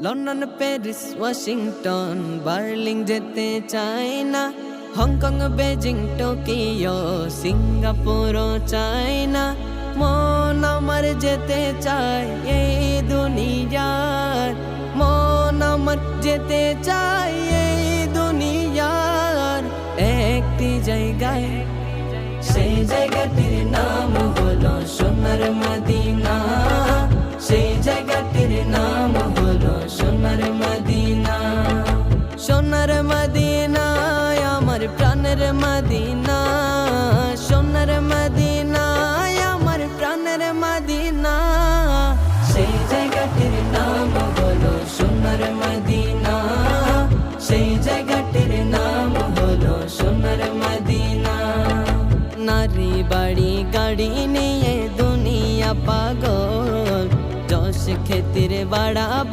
London Paris Washington Berlin যেতে চাই না, হংকং বেজিং টোকিও সিঙ্গাপুরও চাই না। মন আমার যেতে চায় এই দুনিয়ার, মন আমার যেতে চায় এই দুনিয়ার একটি জায়গায়। সেই জায়গাটির নাম হলো সোনার মদিনা, সেই জায়গাটির নাম হলো সোনার মদিনা। সোনার মদিনা আমার প্রাণের মদিনা, সোনার মদিনা আমার প্রাণের মদিনা। সেই জায়গাটির নাম হলো সোনার মদিনা, সেই জায়গাটির নাম হলো সোনার মদিনা। নারী বাড়ি গাড়ি নিয়ে দুনিয়া পাগল, যশ খ্যাতির বাড়া